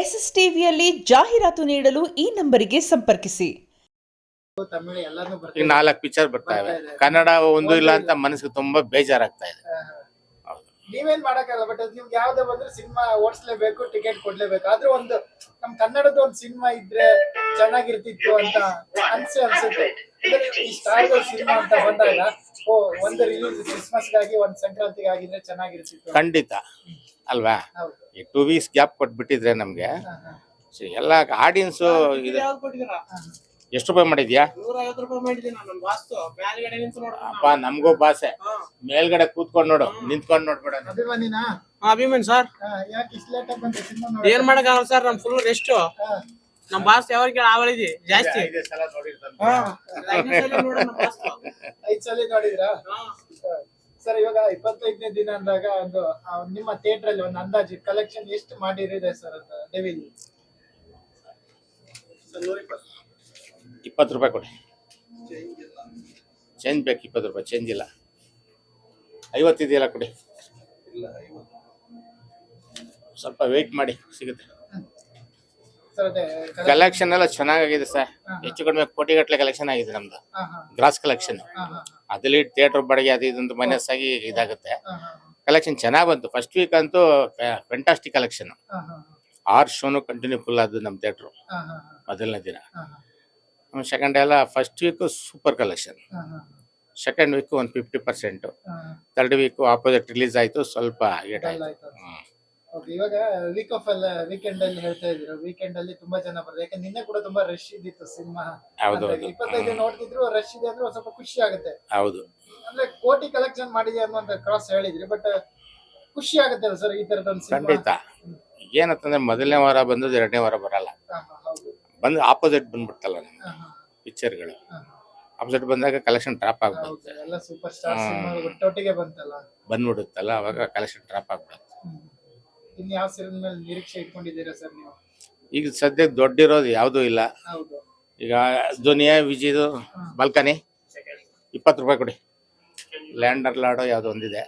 S S ಟಿವಿಯಲ್ಲಿ ಜಾಹೀರಾತು ನೀಡಲು ಈ ನಂಬರಿಗೆ ಸಂಪರ್ಕಿಸಿ. ತಮಿಳು ಎಲ್ಲಾನು ಈಗ 4 ಪಿಕ್ಚರ್ ಬರ್ತಾವೆ. ಕನ್ನಡ ಒಂದು ಇಲ್ಲ ಅಂತ ಮನಸ್ಸಿಗೆ ತುಂಬಾ ಬೇಜಾರಾಗ್ತಾ ಇದೆ. ನೀವೇನ್ ಮಾಡಕ್ಕಾಗಲ್ಲ, ಬಟ್ ನಿಮ್ಗೆ ಯಾವ್ದೇ ಬಂದ್ರೆ ಸಿನಿಮಾ ಓಡಿಸ್ಲೇಬೇಕು, ಟಿಕೆಟ್ ಕೊಡ್ಲೇಬೇಕು. ಆದ್ರೂ ಒಂದು ನಮ್ ಕನ್ನಡದ ಒಂದು ಸಿನಿಮಾ ಇದ್ರೆ ಚೆನ್ನಾಗಿರ್ತಿತ್ತು ಅಂತ ಅನ್ಸುತ್ತೆ. ಈ ಸ್ಟಾರ್ ಸಿನಿಮಾ ಅಂತ ಬಂದಾಗ ಒಂದು ರಿಲೀಸ್ ಕ್ರಿಸ್ಮಸ್ಗಾಗಿ ಒಂದ್ ಸಂಕ್ರಾಂತಿಗೆ ಆಗಿದ್ರೆ ಚೆನ್ನಾಗಿರ್ತಿತ್ತು. ಖಂಡಿತ ಅಲ್ವಾ? ಈ 2 ವೀಕ್ಸ್ ಗ್ಯಾಪ್ ಕೊಟ್ಬಿಟ್ಟಿದ್ರೆ ನಮ್ಗೆ ಎಲ್ಲ ಆಡಿಯನ್ಸ್ ಎಷ್ಟು ರೂಪಾಯಿ ಮಾಡಿದ್ಯಾ? 150 ರೂಪಾಯಿ ಮಾಡಿದ್ದೀನಿ ನಾನು. ವಾಸ್ತು ಮೇಲ್ಗಡೆ ನಿಂತು ನೋಡು ಅಪ್ಪ, ನಮಗೂ ಭಾಷೆ ಮೇಲ್ಗಡೆ ಕೂತ್ಕೊಂಡು ನೋಡು, ನಿಂತ್ಕೊಂಡು ನೋಡ್ಬೇಡ. ಅಭಿಮಾನಿನಾ? ಅಭಿಮಾನಿ ಸರ್. ಯಾಕೆ ಇಷ್ಟು ಲೇಟ್ ಆಗಿ ಬಂದ್ರೆ ಸಿನಿಮಾ ನೋಡಿ? ಏನ್ ಮಾಡಕ್ಕಾಗಲ್ಲ ಸರ್, ನಮ್ ಫುಲ್ ರೆಸ್ಟ್. ನಮ್ ಬಾಸ್ ಯಾವಾಗ ಆವಳಿದೆ ಜಾಸ್ತಿ. 5 ಸಲ ನೋಡಿದ್ರಾ ಸರ್? ಇವಾಗ 25ನೇ ದಿನ ಅಂದಾಗ ಒಂದು ನಿಮ್ಮ ಥಿಯೇಟರ್ ಅಲ್ಲಿ ಒಂದು ಅಂದಾಜು ಕಲೆಕ್ಷನ್ ಎಷ್ಟು ಮಾಡಿರಿದೆ ಸರ್ ಅಂತ? ಡೆವಿಲ್ 20 ರೂಪಾಯಿ ಕೊಡಿ. ಚೇಂಜ್ ಬೇಕು, 20 ರೂಪಾಯಿ ಚೇಂಜ್ ಇಲ್ಲ. 50 ಇದೆಯಲ್ಲ ಕೊಡಿ. ಸ್ವಲ್ಪ ವೆಯ್ಟ್ ಮಾಡಿ, ಸಿಗುತ್ತೆ. ಕಲೆಕ್ಷನ್ ಎಲ್ಲ ಚೆನ್ನಾಗಿದೆ ಸರ್. ಹೆಚ್ಚು ಕಡಿಮೆ ಕೋಟಿಗಟ್ಟಲೆ ಕಲೆಕ್ಷನ್ ಆಗಿದೆ ನಮ್ದು. ಗ್ರಾಸ್ ಕಲೆಕ್ಷನ್ ಅದಲ್ಲಿ ಥಿಯೇಟರ್ ಬಾಡಿಗೆ ಅದು ಇದಂತ ಮೈನಸ್ ಆಗಿ ಇದಾಗುತ್ತೆ. ಕಲೆಕ್ಷನ್ ಚೆನ್ನಾಗ್ ಬಂತು. ಫಸ್ಟ್ ವೀಕ್ ಅಂತೂ ಫ್ಯಾಂಟಾಸ್ಟಿಕ್ ಕಲೆಕ್ಷನ್. 6 ಶೋನು ಕಂಟಿನ್ಯೂ ಫುಲ್ ಆದ್ದು ನಮ್ಮ ಥಿಯೇಟ್ರು ಮೊದಲನೇ ದಿನ. ಸೆಕೆಂಡ್ ಎಲ್ಲ first week super collection. Second week ಒಂದು 50%. ಥರ್ಡ್ ವೀಕ್ ಆಪೋಸಿಟ್ ರಿಲೀಸ್ ಆಯ್ತು, ಸ್ವಲ್ಪ ಏಟ್ ಆಯ್ತು. ಇವಾಗ ವೀಕೆಂಡ್ ಅಲ್ಲಿ ಹೇಳ್ತಾ ಇದ್ರು, ವೀಕೆಂಡ್ ಅಲ್ಲಿ ತುಂಬಾ ಜನ ಬರ್ತಾರೆ. ಯಾಕಂದ್ರೆ ನಿನ್ನೆ ಕೂಡ ತುಂಬಾ ರಶ್ ಇದ್ದಿತ್ತು ಸಿನಿಮಾ. 25 ನೋಡ್ತಿದ್ರು, ರಶ್ ಇದೆ ಅಂದ್ರೆ ಸ್ವಲ್ಪ ಖುಷಿ ಆಗುತ್ತೆ. ಹೌದು, ಅಂದ್ರೆ ಕೋಟಿ ಕಲೆಕ್ಷನ್ ಮಾಡಿದೆ ಅನ್ನುವಂತ ಕ್ರಾಸ್ ಹೇಳಿದ್ರಿ, ಬಟ್ ಖುಷಿ ಆಗುತ್ತೆ ಸರ್ ಈ ತರದ ಒಂದು ಸಿನಿಮಾ? ಖಂಡಿತ. ಏನಂತಂದ್ರೆ ಮೊದಲನೇ ವಾರ ಬಂದದ್ದು 2ನೇ ವಾರ ಬರಲ್ಲ. ಬಂದು ಆಪೋಸಿಟ್ ಬಂದ್ಬಿಡ್ತಲ್ಲ ನಮ್ಮ ಪಿಕ್ಚರ್ಗಳು. ಆಪೋಸಿಟ್ ಬಂದಾಗ ಕಲೆಕ್ಷನ್ ಡ್ರಾಪ್ ಆಗ್ಬಿಡುತ್ತೆ. ಎಲ್ಲ ಸೂಪರ್ ಸ್ಟಾರ್ ಸಿನಿಮಾ ಒಟ್ಟೊಟ್ಟಿಗೆ ಬಂದ್ಬಿಡುತ್ತಲ್ಲ, ಅವಾಗ ಕಲೆಕ್ಷನ್ ಡ್ರಾಪ್ ಆಗ್ಬಿಡುತ್ತೆ. ಇನ್ನು ಯಾವ ಸಿನಿಮಾ ಮೇಲೆ ನಿರೀಕ್ಷೆ ಇಟ್ಕೊಂಡಿದ್ದೀರಾ ಸರ್ ನೀವು? ಈಗ ಸದ್ಯಕ್ಕೆ ದೊಡ್ಡಿರೋದು ಯಾವುದೂ ಇಲ್ಲ. ಈಗ ದುನಿಯಾ ವಿಜಿದು ಬಾಲ್ಕನಿ 20 ರೂಪಾಯಿ ಕೊಡಿ. ಲ್ಯಾಂಡರ್ ಲಾಡೋ ಯಾವ್ದು ಒಂದಿದೆ,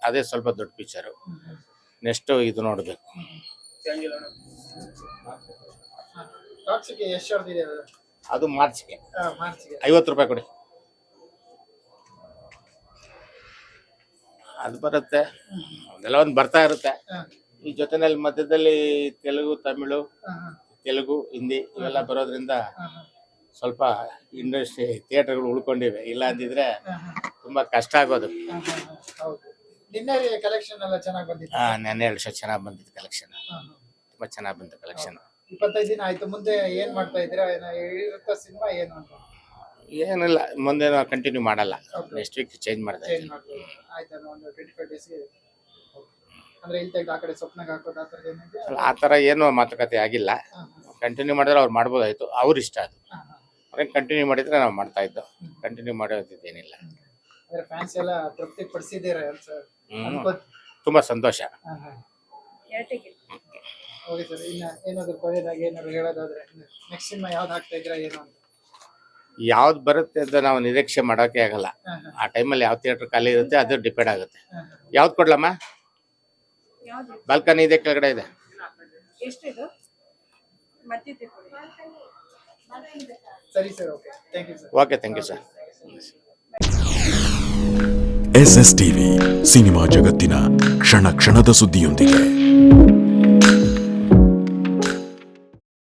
ಅದೇ ಸ್ವಲ್ಪ ದೊಡ್ಡ ಪಿಕ್ಚರು. ನೆಕ್ಸ್ಟ್ ಇದು ನೋಡ್ಬೇಕು. ಅದು ಮಾರ್ಚ್ಗೆ 50 ರೂಪಾಯಿ ಕೊಡಿ. ಅದು ಬರುತ್ತೆ, ಅದೆಲ್ಲ ಒಂದು ಬರ್ತಾ ಇರುತ್ತೆ. ಈ ಜೊತೆನಲ್ಲಿ ಮಧ್ಯದಲ್ಲಿ ತೆಲುಗು, ತಮಿಳು, ತೆಲುಗು, ಹಿಂದಿ ಇವೆಲ್ಲ ಬರೋದ್ರಿಂದ ಸ್ವಲ್ಪ ಇಂಡಸ್ಟ್ರಿ ಥಿಯೇಟರ್ಗಳು ಉಳ್ಕೊಂಡಿವೆ. ಇಲ್ಲ ಅಂದಿದ್ರೆ ತುಂಬಾ ಕಷ್ಟ ಆಗೋದು. ನೆನ್ನೆ 2 ಶೋ ಚೆನ್ನಾಗಿ ಬಂದಿತ್ತು ಕಲೆಕ್ಷನ್. ತುಂಬಾ ಚೆನ್ನಾಗಿ ಬಂತು ಕಲೆಕ್ಷನ್. 25 ದಿನ ಆಯ್ತು. ಮುಂದೆ ಏನ್ ಮಾಡ್ತಾ ಇದ್ದೀರಾ? ಸಿನಿಮಾ ಏನು ಅಂತ? ಏನಿಲ್ಲ, ಮುಂದೆ ನಾವು ಕಂಟಿನ್ಯೂ ಮಾಡಲ್ಲ. ನೆಕ್ಸ್ಟ್ ವೀಕ್ ಚೇಂಜ್ ಮಾಡ್ತಾ ಇದ್ದೀವಿ. ಒಂದು 25 ಡೇಸ್ಗೆ ಅಂದ್ರೆ ಇಲ್ಲಿ ತೆಗೆದು ಆ ಕಡೆ ಸ್ವಪ್ನಾಗ ಹಾಕೋದು ಆ ಥರದ್ದು ಏನಿದೆ? ಆ ಥರ ಏನು ಮಾತುಕತೆ ಆಗಿಲ್ಲ. ಕಂಟಿನ್ಯೂ ಮಾಡಿದ್ರೆ ಅವ್ರು ಮಾಡ್ಬೋದು, ಆಯ್ತು, ಅವ್ರ ಇಷ್ಟ ಅದು. ಅವ್ರೇನು ಕಂಟಿನ್ಯೂ ಮಾಡಿದ್ರೆ ನಾವು ಮಾಡ್ತಾ ಇದ್ದೋ. ಕಂಟಿನ್ಯೂ ಮಾಡೋದೇನಿಲ್ಲ. ಅಂದ್ರೆ ಫ್ಯಾನ್ಸ್ ಎಲ್ಲ ತೃಪ್ತಿ ಪಡಿಸಿದ್ದೀರಾ ಸರ್? ತುಂಬಾ ಸಂತೋಷ. ಓಕೆ ಸರ್, ಇನ್ನ ಏನಾದ್ರು ಕೊನೆಯದಾಗಿ ಏನಾದ್ರು ಹೇಳೋದಾದ್ರೆ ನೆಕ್ಸ್ಟ್ ಸಿನಿಮಾ ಯಾವ್ದು ಹಾಕ್ತಾ ಇದ್ದೀರಾ ಏನು ಅಂತ? ಯಾವ್ದು ಬರುತ್ತೆ ಅಂತ ನಾವು ನಿರೀಕ್ಷೆ ಮಾಡೋಕೆ ಆಗಲ್ಲ. ಆ ಟೈಮಲ್ಲಿ ಯಾವ ಥಿಯೇಟರ್ ಖಾಲಿ ಇರುತ್ತೆ ಅದು ಡಿಪೆಂಡ್ ಆಗುತ್ತೆ. ಯಾವ್ದು ಕೊಡ್ಲಮ್ಮ? ಬಾಲ್ಕನಿ ಇದೆ, ಕೆಳಗಡೆ ಇದೆ. ಸರಿ sir, okay, thank you sir. Okay, thank you sir. SS TV, cinema ಜಗತ್ತಿನ ಕ್ಷಣ ಕ್ಷಣದ ಸುದ್ದಿಯೊಂದಿಗೆ.